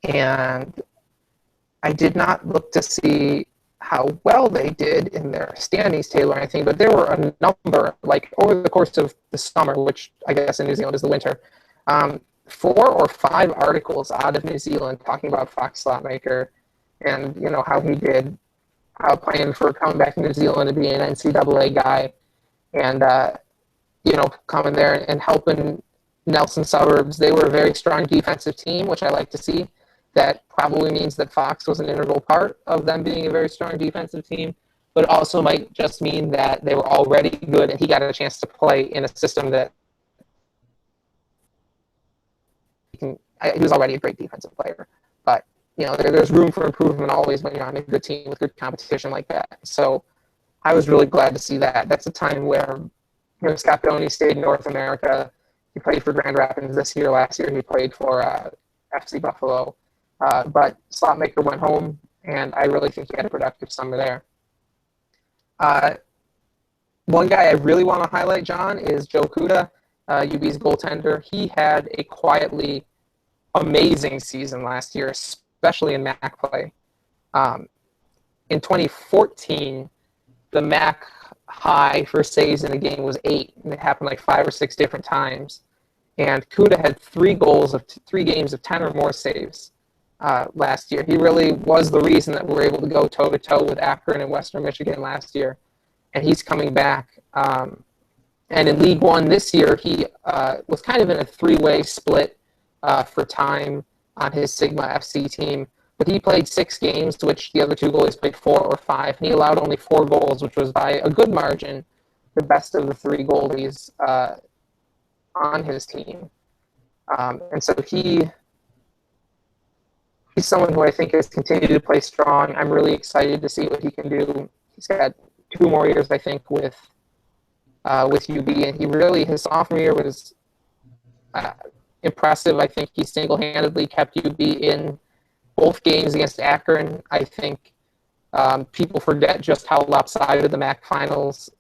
And I did not look to see how well they did in their standings table or anything, but there were a number, like over the course of the summer, which I guess in New Zealand is the winter, 4 or 5 articles out of New Zealand talking about Fox Slotmaker and, you know, how he did, how playing for coming back to New Zealand to be an NCAA guy and, you know, coming there and helping Nelson Suburbs. They were a very strong defensive team, which I like to see. That probably means that Fox was an integral part of them being a very strong defensive team, but it also might just mean that they were already good and he got a chance to play in a system that he was already a great defensive player. But, you know, there's room for improvement always when you're on a good team with good competition like that. So I was really glad to see that. That's a time where, you know, Scott Doney stayed in North America. He played for Grand Rapids this year. Last year he played for FC Buffalo. But Slotmaker went home, and I really think he had a productive summer there. One guy I really want to highlight, John, is Joe Kuda, UB's goaltender. He had a quietly amazing season last year, especially in MAC play. In 2014, the MAC high for saves in a game was 8, and it happened like 5 or 6 different times. And Kuda had 3 games of 10 or more saves. Last year. He really was the reason that we were able to go toe-to-toe with Akron and Western Michigan last year. And he's coming back. And in League One this year, he was kind of in a 3-way split for time on his Sigma FC team. But he played 6 games, to which the other 2 goalies played 4 or 5. And he allowed only 4 goals, which was by a good margin the best of the 3 goalies on his team. And so he's someone who I think has continued to play strong. I'm really excited to see what he can do. He's got 2 more years, I think, with UB, and his sophomore year was impressive. I think he single-handedly kept UB in both games against Akron. I think people forget just how lopsided the MAC semifinal,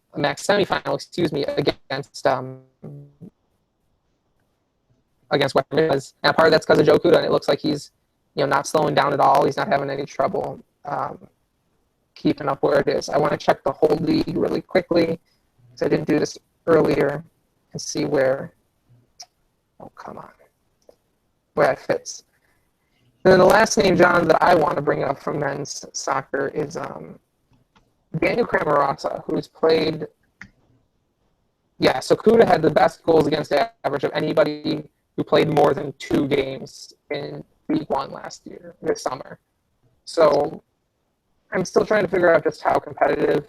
against Western Michigan was. And part of that's because of Joe Kuda, and it looks like he's, you know, not slowing down at all. He's not having any trouble keeping up where it is. I want to check the whole league really quickly, because I didn't do this earlier, and see where it fits. And then the last name, John, that I want to bring up from men's soccer is Daniel Cramarasa, who's played. Yeah, so Kuda had the best goals against average of anybody who played more than 2 games in League One this summer. So I'm still trying to figure out just how competitive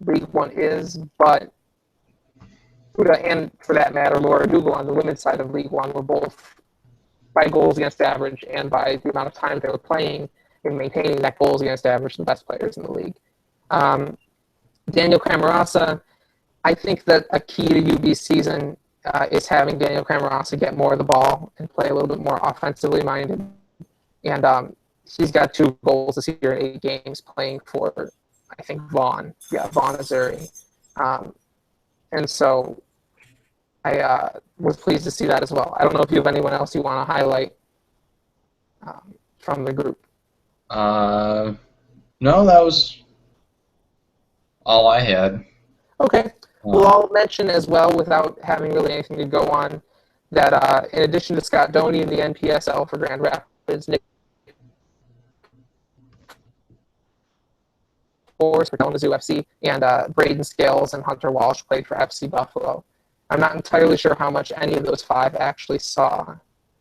League One is, but Kuda and, for that matter, Laura Dougal on the women's side of League One were both, by goals against average and by the amount of time they were playing and maintaining that goals against average, the best players in the league. Daniel Cramarasa, I think that a key to UB's season is having Daniel Cramarasa get more of the ball and play a little bit more offensively minded. And he's got 2 goals this year in 8 games playing for, I think, Vaughn, Missouri. And so I was pleased to see that as well. I don't know if you have anyone else you want to highlight from the group. No, that was all I had. Okay. Well, I'll mention as well, without having really anything to go on, that in addition to Scott Doney in the NPSL for Grand Rapids, Nick Forrest for Kalamazoo FC, and Braden Scales and Hunter Walsh played for FC Buffalo. I'm not entirely sure how much any of those 5 actually saw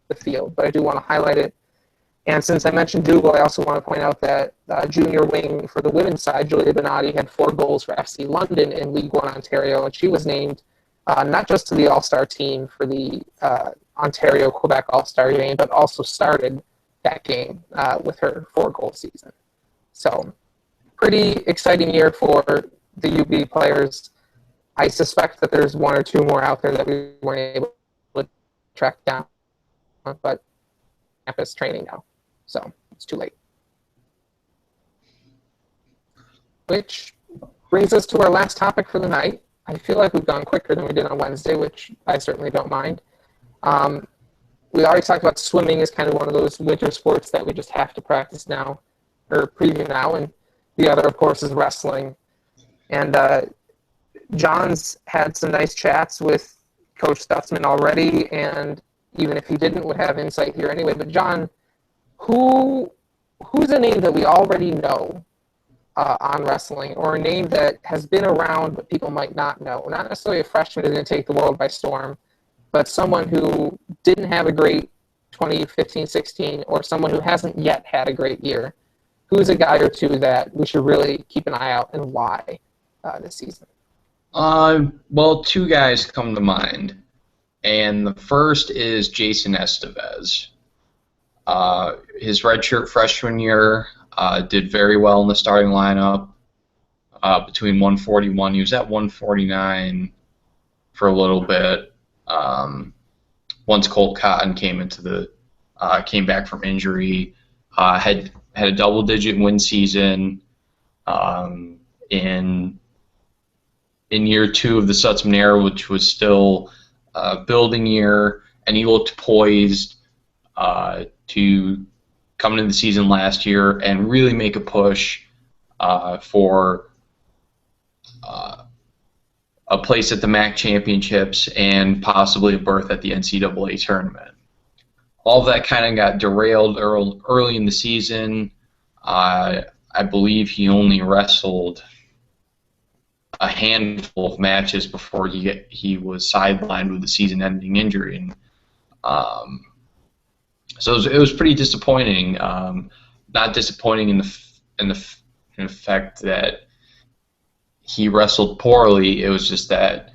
the field, but I do want to highlight it. And since I mentioned Dougal, I also want to point out that junior wing for the women's side, Julia Benatti, had 4 goals for FC London in League One Ontario, and she was named not just to the All-Star team for the Ontario-Quebec All-Star game, but also started that game with her 4-goal season. So pretty exciting year for the UB players. I suspect that there's 1 or 2 more out there that we weren't able to track down, but campus training now, so it's too late. Which brings us to our last topic for the night. I feel like we've gone quicker than we did on Wednesday, which I certainly don't mind. We already talked about swimming is kind of one of those winter sports that we just have to practice now, or preview now, and the other, of course, is wrestling. And John's had some nice chats with Coach Stutzman already, and even if he didn't, would have insight here anyway. But John, who's a name that we already know on wrestling, or a name that has been around but people might not know? Not necessarily a freshman who's going to take the world by storm, but someone who didn't have a great 2015-16, or someone who hasn't yet had a great year. Who's a guy or two that we should really keep an eye out, and why this season? Well, two guys come to mind, and the first is Jason Estevez. His redshirt freshman year did very well in the starting lineup. Between 141, he was at 149 for a little bit. Once Colt Cotton came back from injury, had a double-digit win season in year two of the Stutzman era, which was still a building year, and he looked poised to come into the season last year and really make a push for a place at the MAC championships and possibly a berth at the NCAA tournament. All of that kind of got derailed early in the season. I believe he only wrestled a handful of matches before he was sidelined with a season-ending injury, and so it was pretty disappointing. Not disappointing in the fact that he wrestled poorly. It was just that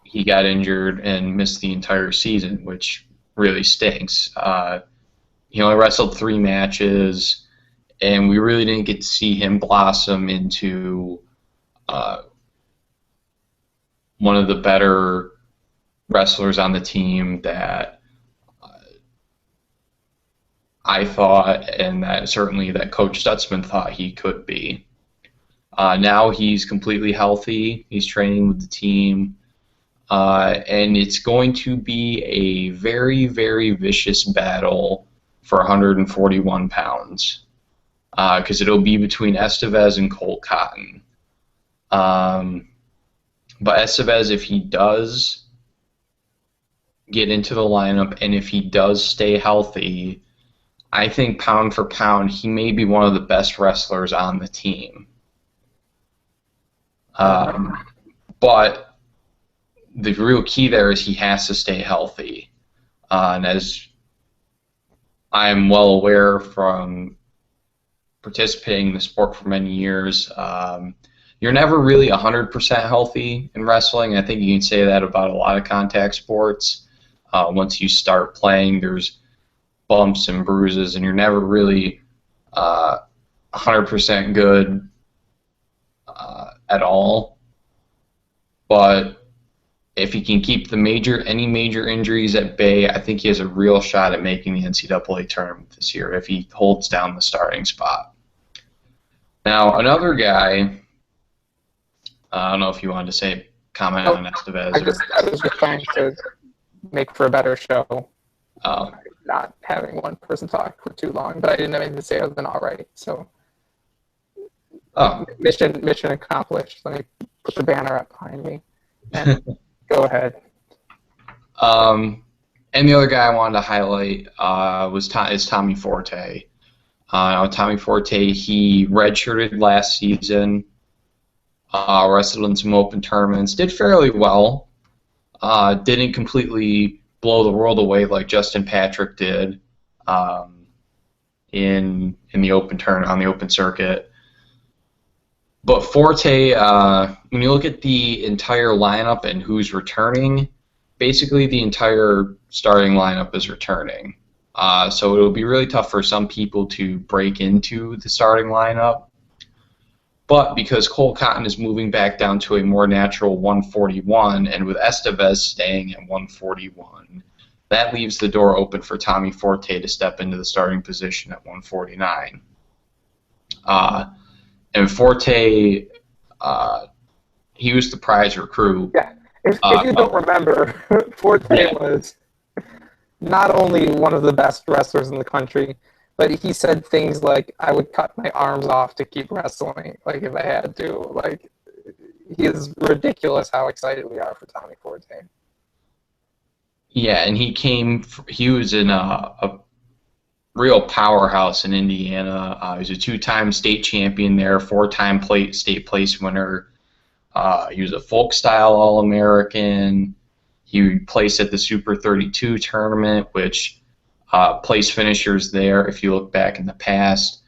he got injured and missed the entire season, which really stinks. He only wrestled 3 matches, and we really didn't get to see him blossom into one of the better wrestlers on the team that I thought, and that certainly that Coach Stutzman thought he could be. Now he's completely healthy. He's training with the team. And it's going to be a very, very vicious battle for 141 pounds, because it'll be between Estevez and Colt Cotton. But Estevez, if he does get into the lineup and if he does stay healthy, I think pound for pound, he may be one of the best wrestlers on the team. But the real key there is he has to stay healthy. And as I am well aware from participating in the sport for many years, you're never really 100% healthy in wrestling. I think you can say that about a lot of contact sports. Once you start playing, there's bumps and bruises, and you're never really 100% good at all. But if he can keep any major injuries at bay, I think he has a real shot at making the NCAA tournament this year if he holds down the starting spot. Now, another guy, I don't know if you wanted to comment on Estevez. I was just trying to make for a better show. Oh. Not having one person talk for too long, but I didn't have anything to say other than all right. So, mission accomplished. Let me put the banner up behind me. And go ahead. And the other guy I wanted to highlight is Tommy Forte. Tommy Forte, he redshirted last season, wrestled in some open tournaments, did fairly well. Didn't completely blow the world away like Justin Patrick did in the open on the open circuit. But Forte, when you look at the entire lineup and who's returning, basically the entire starting lineup is returning. So it'll be really tough for some people to break into the starting lineup. But because Colt Cotton is moving back down to a more natural 141, and with Estevez staying at 141, that leaves the door open for Tommy Forte to step into the starting position at 149. And Forte, he was the prize recruit. Yeah, if you don't remember, Forte was not only one of the best wrestlers in the country, but he said things like, I would cut my arms off to keep wrestling, like if I had to. Like, he is ridiculous how excited we are for Tommy Forte. Yeah, and he was in a real powerhouse in Indiana. He was a 2-time state champion there, 4-time state place winner. He was a folk style All-American. He placed at the Super 32 tournament, which place finishers there, if you look back in the past,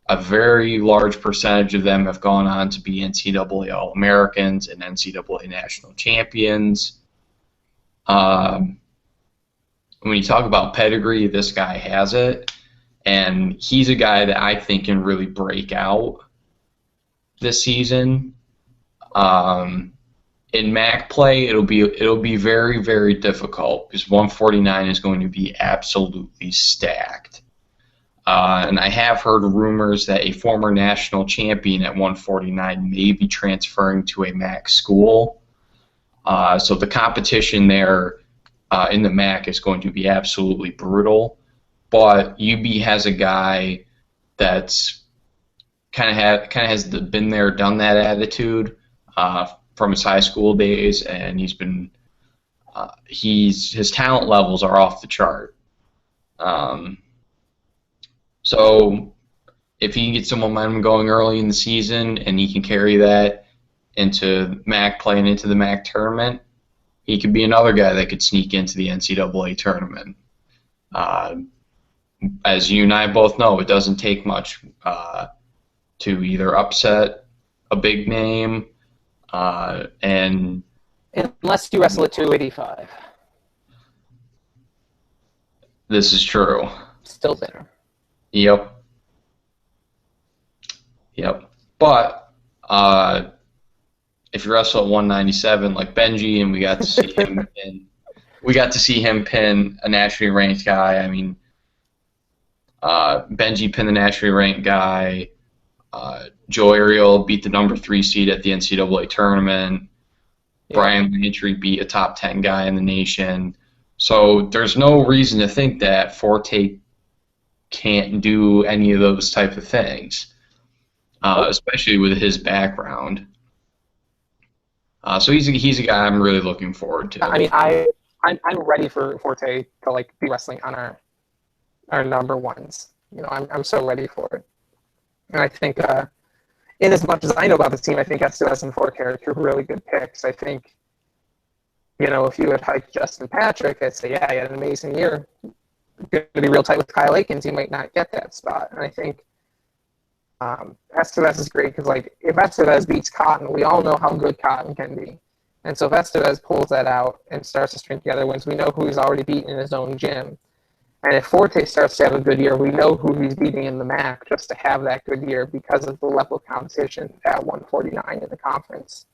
a very large percentage of them have gone on to be NCAA All-Americans and NCAA national champions. When you talk about pedigree, this guy has it, and he's a guy that I think can really break out this season. In MAC play, it'll be very, very difficult because 149 is going to be absolutely stacked. And I have heard rumors that a former national champion at 149 may be transferring to a MAC school. So the competition there in the MAC is going to be absolutely brutal. But UB has a guy that's kind of has the been there, done that attitude from his high school days, and he's been his talent levels are off the chart. So if he can get some momentum going early in the season and he can carry that into MAC play and into the MAC tournament, he could be another guy that could sneak into the NCAA tournament. As you and I both know, it doesn't take much to either upset a big name and unless you wrestle at 285. This is true. Still there. Yep. But if you wrestle at 197 like Benji, and we got to see him pin a nationally ranked guy. I mean, Benji pinned the nationally ranked guy. Joe Ariel beat the number 3 seed at the NCAA tournament. Yeah. Brian Landry beat a top 10 guy in the nation. So there's no reason to think that Forte can't do any of those type of things, especially with his background. So he's a guy I'm really looking forward to. I mean, I'm ready for Forte to be wrestling on our number ones. I'm so ready for it. And I think, in as much as I know about this team, I think Estevez and Forte are 2 really good picks. I think, if you had hyped Justin Patrick, I'd say, yeah, he had an amazing year. Going to be real tight with Kyle Aikens, he might not get that spot. And I think Estevez is great because, if Estevez beats Cotton, we all know how good Cotton can be. And so if Estevez pulls that out and starts to string together wins, we know who he's already beaten in his own gym. And if Forte starts to have a good year, we know who he's beating in the MAC just to have that good year because of the level of competition at 149 in the conference.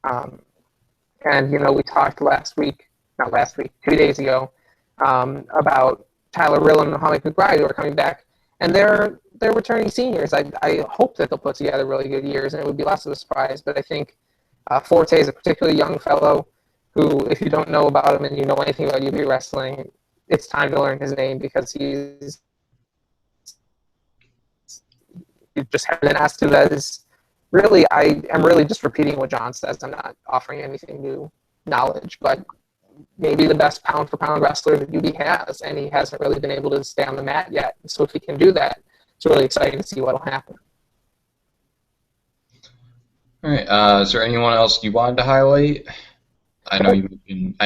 And, we talked 2 days ago, about Tyler Rill and Mohamed McBride who are coming back. And they're returning seniors. I hope that they'll put together really good years, and it would be less of a surprise. But I think Forte is a particularly young fellow who, if you don't know about him and you know anything about UB wrestling, it's time to learn his name because he's just been asked to that is really, I am really just repeating what John says. I'm not offering anything new knowledge, but maybe the best pound-for-pound wrestler that UB has, and he hasn't really been able to stay on the mat yet. So if he can do that, it's really exciting to see what will happen. All right. Is there anyone else you wanted to highlight? I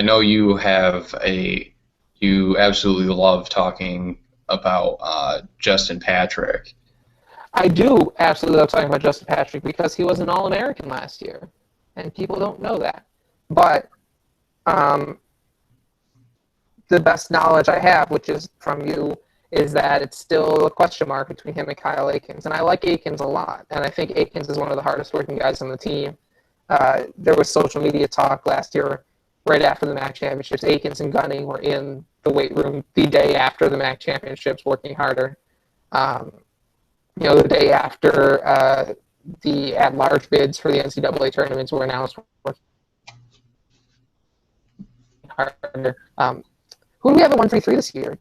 know you have you absolutely love talking about Justin Patrick. I do absolutely love talking about Justin Patrick because he was an All-American last year, and people don't know that. But the best knowledge I have, which is from you, is that it's still a question mark between him and Kyle Aikens. And I like Aikens a lot, and I think Aikens is one of the hardest working guys on the team. There was social media talk last year right after the MAC championships. Akins and Gunning were in the weight room the day after the MAC championships, working harder. The day after the at-large bids for the NCAA tournaments were announced, working harder. Who do we have at 133 this year?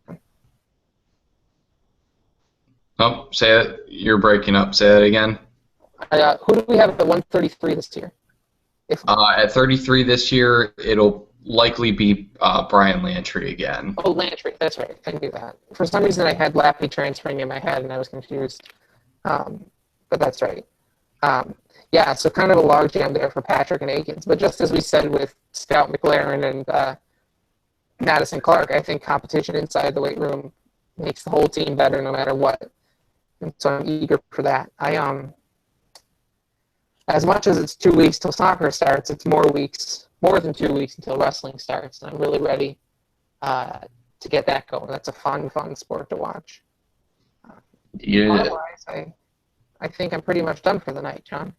Oh, say it. You're breaking up. Say that again. Who do we have at 133 this year? At 33 this year, it'll likely be Brian Lantry again. Oh, Lantry. That's right. I knew that. For some reason, I had Lappy transferring in my head, and I was confused. But that's right. Yeah, so kind of a logjam there for Patrick and Akins. But just as we said with Scout McLaren and Madison Clark, I think competition inside the weight room makes the whole team better no matter what. And so I'm eager for that. As much as it's 2 weeks till soccer starts, it's more than 2 weeks until wrestling starts. And I'm really ready to get that going. That's a fun sport to watch. Yeah. Otherwise, I think I'm pretty much done for the night, John.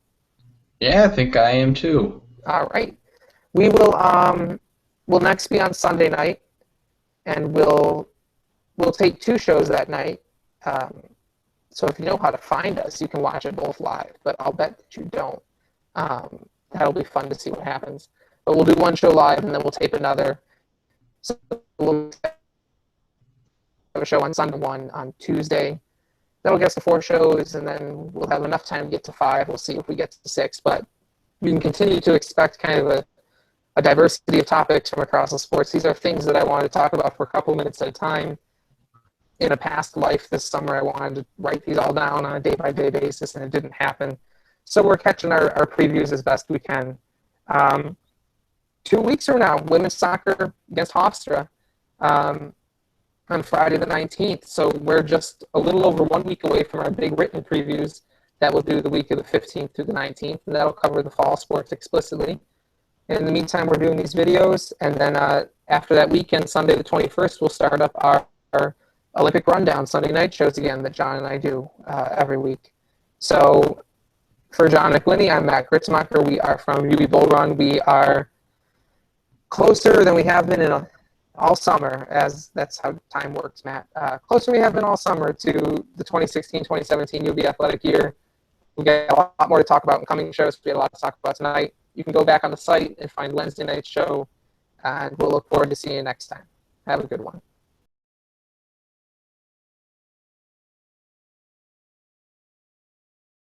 Yeah, I think I am too. All right. We will we'll next be on Sunday night, and we'll take 2 shows that night. So if you know how to find us, you can watch it both live, but I'll bet that you don't. That'll be fun to see what happens. But we'll do 1 show live, and then we'll tape another. So we'll have a show on Sunday, 1 on Tuesday. That'll get us to 4 shows, and then we'll have enough time to get to 5. We'll see if we get to 6, but you can continue to expect kind of a diversity of topics from across the sports. These are things that I wanted to talk about for a couple minutes at a time. In a past life this summer, I wanted to write these all down on a day-by-day basis, and it didn't happen. So we're catching our previews as best we can. 2 weeks from now, women's soccer against Hofstra on Friday the 19th. So we're just a little over 1 week away from our big written previews that we'll do the week of the 15th through the 19th, and that'll cover the fall sports explicitly. In the meantime, we're doing these videos, and then after that weekend, Sunday the 21st, we'll start up our Olympic Rundown Sunday night shows again that John and I do every week. So for John McLinney, I'm Matt Gritzmacher. We are from UB Bull Run. We are closer than we have been all summer, as that's how time works, Matt. Closer than we have been all summer to the 2016-2017 UB athletic year. We've got a lot more to talk about in coming shows. We had a lot to talk about tonight. You can go back on the site and find Wednesday night's show, and we'll look forward to seeing you next time. Have a good one.